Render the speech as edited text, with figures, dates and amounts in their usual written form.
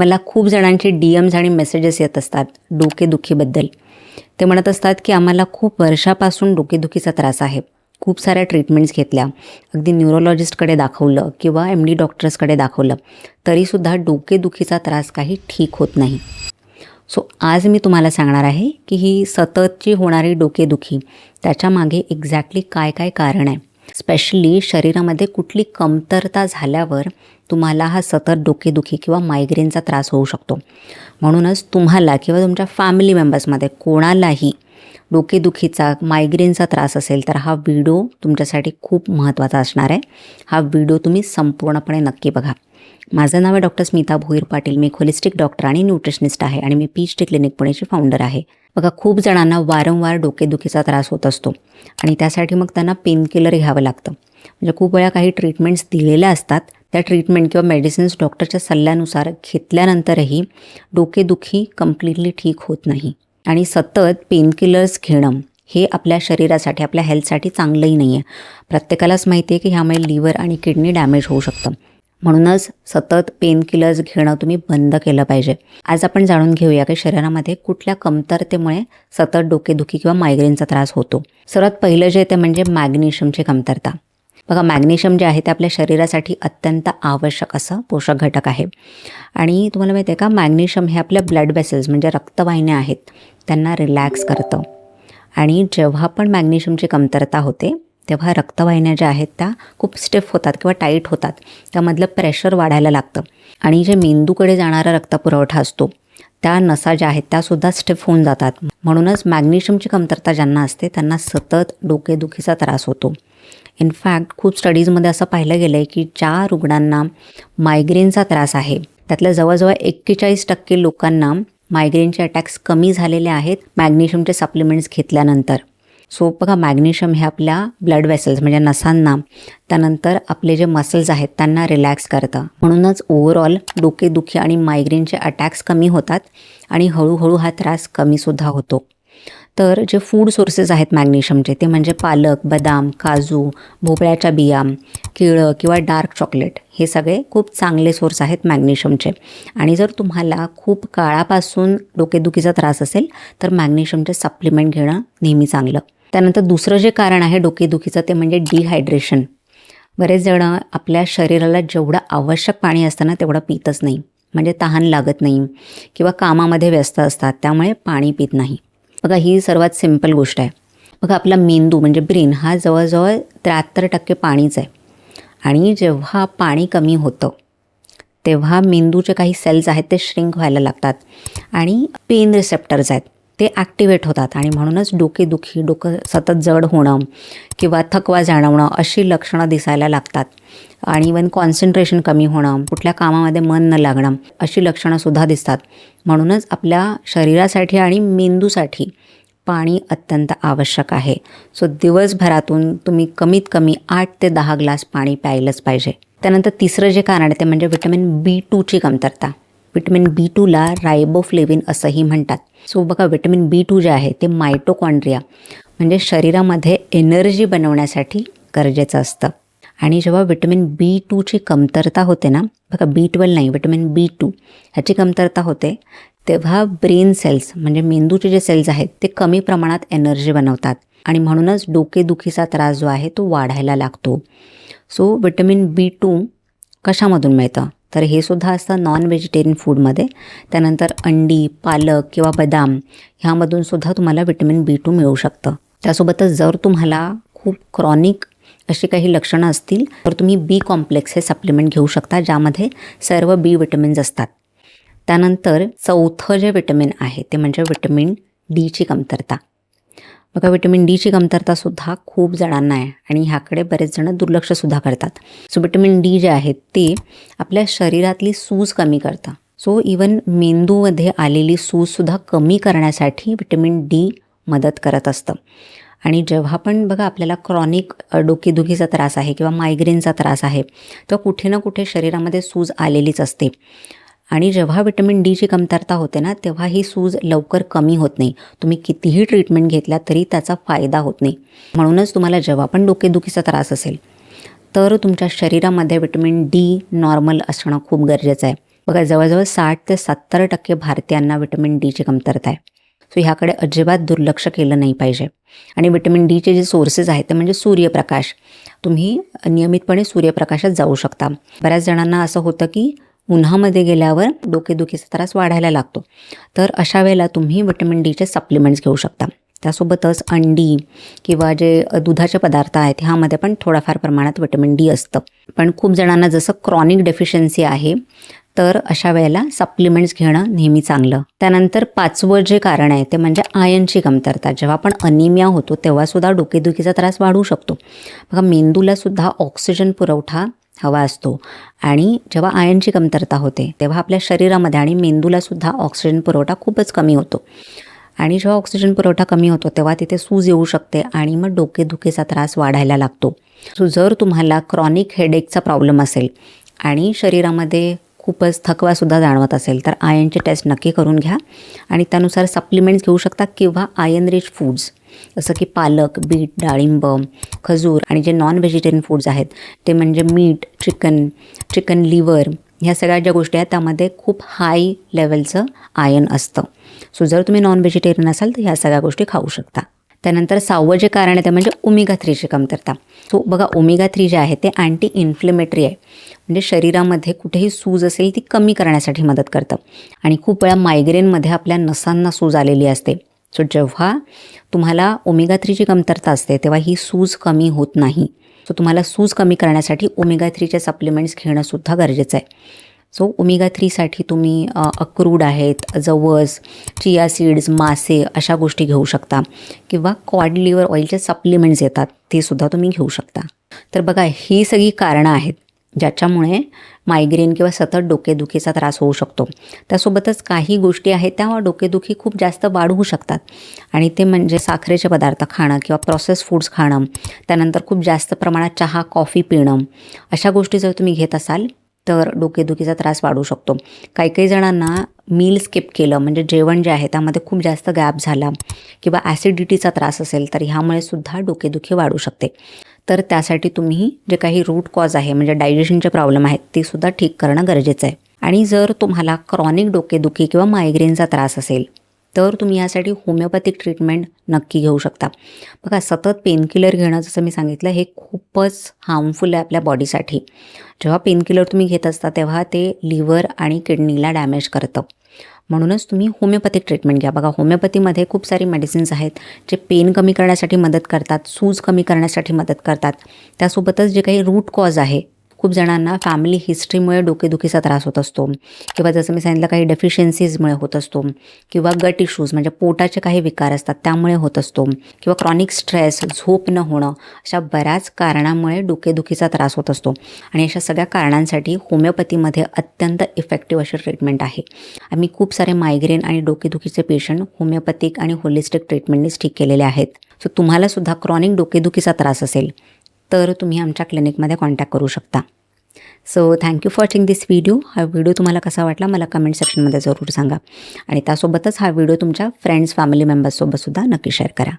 मला खूप जणांचे DMs आणि मेसेजेस येत असतात डोकेदुखीबद्दल. ते म्हणत असतात की आम्हाला खूप वर्षापासून डोकेदुखीचा त्रास आहे. खूप साऱ्या ट्रीटमेंट्स घेतल्या, अगदी न्यूरोलॉजिस्टकडे दाखवलं किंवा MD डॉक्टर्सकडे दाखवलं, तरीसुद्धा डोकेदुखीचा त्रास काही ठीक होत नाही. सो आज मी तुम्हाला सांगणार आहे की ही सततची होणारी डोकेदुखी, त्याच्यामागे एक्झॅक्टली काय काय कारण आहे. स्पेशली शरीरामध्ये कुठली कमतरता झाल्यावर तुम्हाला हा सतत डोकेदुखी किंवा मायग्रेनचा त्रास होऊ शकतो. म्हणूनच तुम्हाला किंवा तुमच्या फॅमिली मेंबर्समध्ये कोणालाही डोकेदुखीचा मायग्रेनचा त्रास असेल तर हा व्हिडिओ तुमच्यासाठी खूप महत्त्वाचा असणार आहे. हा व्हिडिओ तुम्ही संपूर्णपणे नक्की बघा. माझं नाव आहे डॉक्टर स्मिता भोईर पाटील. मी होलिस्टिक डॉक्टर आणि न्यूट्रिशनिस्ट आहे आणि मी PHD क्लिनिक पुणेची फाउंडर आहे. बघा, खूप जणांना वारंवार डोकेदुखीचा त्रास होत असतो आणि त्यासाठी मग त्यांना पेनकिलर घ्यावं लागतं. म्हणजे खूप वेळा काही ट्रीटमेंट्स दिलेल्या असतात, त्या ट्रीटमेंट किंवा मेडिसिन्स डॉक्टरच्या सल्ल्यानुसार घेतल्यानंतरही डोकेदुखी कम्प्लिटली ठीक होत नाही. आणि सतत पेनकिलर्स घेणं हे आपल्या शरीरासाठी, आपल्या हेल्थसाठी चांगलंही नाही आहे. प्रत्येकालाच माहिती आहे की ह्यामुळे लिव्हर आणि किडनी डॅमेज होऊ शकतं. म्हणूनच सतत पेनकिलर्स घेणं तुम्ही बंद केलं पाहिजे. आज आपण जाणून घेऊया की शरीरामध्ये कुठल्या कमतरतेमुळे सतत डोकेदुखी किंवा मायग्रेनचा त्रास होतो. सर्वात पहिलं जे ते म्हणजे मॅग्नेशियमची कमतरता. बघा, मॅग्नेशियम जे आहे ते आपल्या शरीरासाठी अत्यंत आवश्यक असं पोषक घटक आहे. आणि तुम्हाला माहिती आहे का, मॅग्नेशियम हे आपल्या ब्लड वेसल्स म्हणजे रक्तवाहिन्या आहेत, त्यांना रिलॅक्स करतं. आणि जेव्हा पण मॅग्नेशियमची कमतरता होते तेव्हा रक्तवाहिन्या ज्या आहेत त्या खूप स्टिफ होतात किंवा टाईट होतात. त्यामधलं प्रेशर वाढायला लागतं आणि जे मेंदूकडे जाणारा रक्तपुरवठा असतो, त्या नसा ज्या आहेत त्यासुद्धा स्टिफ होऊन जातात. म्हणूनच मॅग्नेशियमची कमतरता ज्यांना असते त्यांना सतत डोकेदुखीचा त्रास होतो. इनफॅक्ट खूप स्टडीजमध्ये असं पाहिलं गेलं आहे की ज्या रुग्णांना मायग्रेनचा त्रास आहे त्यातल्या जवळजवळ 41% लोकांना मायग्रेनचे अटॅक्स कमी झालेले आहेत मॅग्नेशियमचे सप्लिमेंट्स घेतल्यानंतर. सो बघा, मॅग्नेशियम हे आपल्या ब्लड वेसल्स म्हणजे नसांना, त्यानंतर आपले जे मसल्स आहेत त्यांना रिलॅक्स करतं. म्हणूनच ओव्हरऑल डोकेदुखी आणि मायग्रेनचे अटॅक्स कमी होतात आणि हळूहळू हा त्रास कमीसुद्धा होतो. तर जे फूड सोर्सेस आहेत मॅग्नेशियमचे ते म्हणजे पालक, बदाम, काजू, भोपळ्याच्या बिया, केळं किंवा डार्क चॉकलेट, हे सगळे खूप चांगले सोर्स आहेत मॅग्नेशियमचे. आणि जर तुम्हाला खूप काळापासून डोकेदुखीचा त्रास असेल तर मॅग्नेशियमचे सप्लिमेंट घेणं नेहमी चांगलं. त्यानंतर दुसरं जे कारण आहे डोकेदुखीचं ते म्हणजे डिहायड्रेशन. बरेच जण आपल्या शरीराला जेवढं आवश्यक पाणी असतं ना तेवढं पितच नाही. म्हणजे तहान लागत नाही किंवा कामामध्ये व्यस्त असतात त्यामुळे पाणी पित नाही. बघा, ही सर्वात सिंपल गोष्ट आहे. बघा, आपला मेंदू म्हणजे ब्रेन हा जवळजवळ 73% पाणीच आहे. आणि जेव्हा पाणी कमी होतं तेव्हा मेंदूचे काही सेल्स आहेत ते श्रिंक व्हायला लागतात आणि पेन रिसेप्टर्स आहेत ते ॲक्टिवेट होतात आणि म्हणूनच डोकेदुखी, डोकं सतत जड होणं किंवा थकवा जाणवणं अशी लक्षणं दिसायला लागतात. आणि इवन कॉन्सन्ट्रेशन कमी होणं, कुठल्या कामामध्ये मन न लागणं अशी लक्षणंसुद्धा दिसतात. म्हणूनच आपल्या शरीरासाठी आणि मेंदूसाठी पाणी अत्यंत आवश्यक आहे. सो दिवसभरातून तुम्ही कमीत कमी 8 ते 10 ग्लास पाणी प्यायलंच पाहिजे. त्यानंतर तिसरं जे कारण आहे ते म्हणजे व्हिटॅमिन B2ची कमतरता. व्हिटॅमिन B2ला रायबोफ्लेविन असंही म्हणतात. सो बघा, व्हिटॅमिन B2 जे आहे ते मायटोकॉन्ड्रिया म्हणजे शरीरामध्ये एनर्जी बनवण्यासाठी गरजेचं असतं. आणि जेव्हा व्हिटॅमिन B2ची कमतरता होते ना, बघा B12 नाही, व्हिटॅमिन B2 ह्याची कमतरता होते तेव्हा ब्रेन सेल्स म्हणजे मेंदूचे जे सेल्स आहेत ते कमी प्रमाणात एनर्जी बनवतात आणि म्हणूनच डोकेदुखीचा त्रास जो आहे तो वाढायला लागतो. सो व्हिटॅमिन B2 कशामधून मिळतं तर हे सुद्धा असतं नॉन व्हेजिटेरियन फूडमध्ये. त्यानंतर अंडी, पालक किंवा बदाम ह्यामधून सुद्धा तुम्हाला व्हिटॅमिन B2 मिळू शकतं. त्यासोबतच जर तुम्हाला खूप क्रॉनिक अशी काही लक्षणं असतील तर तुम्ही B कॉम्प्लेक्स हे सप्लिमेंट घेऊ शकता ज्यामध्ये सर्व B विटॅमिन्स असतात. त्यानंतर चौथं जे विटॅमिन आहे ते म्हणजे व्हिटॅमिन Dची कमतरता. बघा, व्हिटॅमिन Dची कमतरतासुद्धा खूप जणांना आहे आणि ह्याकडे बरेच जण दुर्लक्षसुद्धा करतात. सो व्हिटॅमिन D जे आहे ते आपल्या शरीरातली सूज कमी करतं. सो इवन मेंदूमध्ये आलेली सूजसुद्धा कमी करण्यासाठी व्हिटॅमिन D मदत करत असतं. आणि जेव्हा पण बघा आपल्याला क्रॉनिक डोकेदुखीचा त्रास आहे किंवा मायग्रेनचा त्रास आहे तेव्हा कुठे ना कुठे शरीरामध्ये सूज आलेलीच असते. आणि जेव्हा व्हिटॅमिन Dची कमतरता होते ना तेव्हा ही सूज लवकर कमी होत नाही. तुम्ही कितीही ट्रीटमेंट घेतल्या तरी त्याचा फायदा होत नाही. म्हणूनच तुम्हाला जेव्हा पण डोकेदुखीचा त्रास असेल तर तुमच्या शरीरामध्ये व्हिटॅमिन D नॉर्मल असणं खूप गरजेचं आहे. बघा जवळजवळ 60 ते 70% भारतीयांना विटॅमिन डीची कमतरता आहे. सो ह्याकडे अजिबात दुर्लक्ष केलं नाही पाहिजे. आणि विटॅमिन डीचे जे सोर्सेस आहेत ते म्हणजे सूर्यप्रकाश. तुम्ही नियमितपणे सूर्यप्रकाशात जाऊ शकता. बऱ्याच जणांना असं होतं की उन्हामध्ये गेल्यावर डोकेदुखीचा त्रास वाढायला लागतो. तर अशा वेळेला तुम्ही विटॅमिन डीचे सप्लिमेंट्स घेऊ शकता. त्यासोबतच अंडी किंवा जे दुधाचे पदार्थ आहेत ह्यामध्ये पण थोड्याफार प्रमाणात विटॅमिन डी असतं. पण खूप जणांना जसं क्रॉनिक डेफिशियन्सी आहे तर अशा वेळेला सप्लिमेंट्स घेणं नेहमी चांगलं. त्यानंतर 5वं जे कारण आहे ते म्हणजे आयर्नची कमतरता. जेव्हा आपण अनिमिया होतो तेव्हासुद्धा डोकेदुखीचा त्रास वाढू शकतो. बघा मेंदूलासुद्धा ऑक्सिजन पुरवठा हवा असतो आणि जेव्हा आयर्नची कमतरता होते तेव्हा आपल्या शरीरामध्ये आणि मेंदूलासुद्धा ऑक्सिजन पुरवठा खूपच कमी होतो. आणि जेव्हा ऑक्सिजन पुरवठा कमी होतो तेव्हा तिथे सूज येऊ शकते आणि मग डोकेदुखीचा त्रास वाढायला लागतो. सो जर तुम्हाला क्रॉनिक हेडेकचा प्रॉब्लेम असेल आणि शरीरामध्ये खूपच थकवासुद्धा जाणवत असेल तर आयर्नचे टेस्ट नक्की करून घ्या आणि त्यानुसार सप्लिमेंट्स घेऊ शकता किंवा आयर्न रिच फूड्स जसं की पालक, बीट, डाळिंब, खजूर आणि जे नॉन व्हेजिटेरियन फूड्स आहेत ते म्हणजे मीट, चिकन लिव्हर ह्या सगळ्या ज्या गोष्टी आहेत त्यामध्ये खूप हाय लेवलचं आयर्न असतं. सो जर तुम्ही नॉन व्हेजिटेरियन असाल तर ह्या सगळ्या गोष्टी खाऊ शकता. त्यानंतर 6वं जे कारण आहे ते म्हणजे ओमेगा 3ची कमतरता. सो बघा ओमेगा 3 जे आहे ते अँटी इन्फ्लेमेटरी आहे. म्हणजे शरीरामध्ये कुठेही सूज असेल ती कमी करण्यासाठी मदत करतं. आणि खूप वेळा मायग्रेनमध्ये आपल्या नसांना सूज आलेली असते. सो जेव्हा तुम्हाला ओमेगा 3ची कमतरता असते तेव्हा ही सूज कमी होत नाही. सो तुम्हाला सूज कमी करण्यासाठी ओमेगा 3चे सप्लिमेंट्स घेणंसुद्धा गरजेचं आहे. सो ओमेगा 3साठी तुम्ही अक्रूड आहेत, जवस, चिया सीड्स, मासे अशा गोष्टी घेऊ शकता किंवा कॉड लिव्हर ऑइलचे सप्लिमेंट्स येतात ते सुद्धा तुम्ही घेऊ शकता. तर बघा ही सगळी कारणं आहेत ज्याच्यामुळे मायग्रेन किंवा सतत डोकेदुखीचा त्रास होऊ शकतो. त्यासोबतच काही गोष्टी आहेत त्या डोकेदुखी खूप जास्त वाढवू शकतात आणि ते म्हणजे साखरेचे पदार्थ खाणं किंवा प्रोसेस फूड्स खाणं, त्यानंतर खूप जास्त प्रमाणात चहा, कॉफी पिणं अशा गोष्टी जर तुम्ही घेत असाल तर डोकेदुखीचा त्रास वाढू शकतो. काही जणांना मील स्किप केलं म्हणजे जेवण जे आहे त्यामध्ये खूप जास्त गॅप झाला किंवा ॲसिडिटीचा त्रास असेल तर ह्यामुळे सुद्धा डोकेदुखी वाढू शकते. तर त्यासाठी तुम्ही जे काही रूट कॉज आहे म्हणजे डायजेशनचे प्रॉब्लेम आहेत ते सुद्धा ठीक करणं गरजेचं आहे. आणि जर तुम्हाला क्रॉनिक डोकेदुखी किंवा मायग्रेनचा त्रास असेल तर तुम्ही यासाठी होमिओपॅथिक ट्रीटमेंट नक्की घेऊ शकता. बघा सतत पेनकिलर घेणं जसं मी सांगितलं हे खूपच हार्मफुल आहे आपल्या बॉडीसाठी. जेव्हा पेनकिलर तुम्ही घेत असता तेव्हा ते लिव्हर आणि किडनीला डॅमेज करतं. म्हणूनच तुम्ही होमिओपॅथिक ट्रीटमेंट घ्या. बघा होमिओपॅथीमध्ये खूप सारी मेडिसिन्स आहेत जे पेन कमी करण्यासाठी मदत करतात, सूज कमी करण्यासाठी मदत करतात. त्यासोबतच जे काही रूट कॉज आहे खूप जणांना फॅमिली हिस्ट्रीमुळे डोकेदुखीचा त्रास होत असतो किंवा जसं मी सांगितलं काही डेफिशियन्सीजमुळे होत असतो किंवा गट इश्यूज म्हणजे पोटाचे काही विकार असतात त्यामुळे होत असतो किंवा क्रॉनिक स्ट्रेस, झोप न होणं अशा बऱ्याच कारणामुळे डोकेदुखीचा त्रास होत असतो. आणि अशा सगळ्या कारणांसाठी होमिओपॅथीमध्ये अत्यंत इफेक्टिव्ह अशी ट्रीटमेंट आहे. आम्ही खूप सारे मायग्रेन आणि डोकेदुखीचे पेशंट होमिओपॅथिक आणि होलिस्टिक ट्रीटमेंटनेच ठीक केलेले आहेत. सो तुम्हालासुद्धा क्रॉनिक डोकेदुखीचा त्रास असेल तर तुम्ही आमच्या क्लिनिकमध्ये कॉन्टॅक्ट करू शकता. So thank you for watching this video. हा व्हिडिओ तुम्हाला कसा वाटला मला कमेंट सेक्शनमध्ये जरूर सांगा आणि त्यासोबतच हा व्हिडिओ तुमच्या फ्रेंड्स, फॅमिली मेंबर्ससोबतसुद्धा नक्की शेअर करा.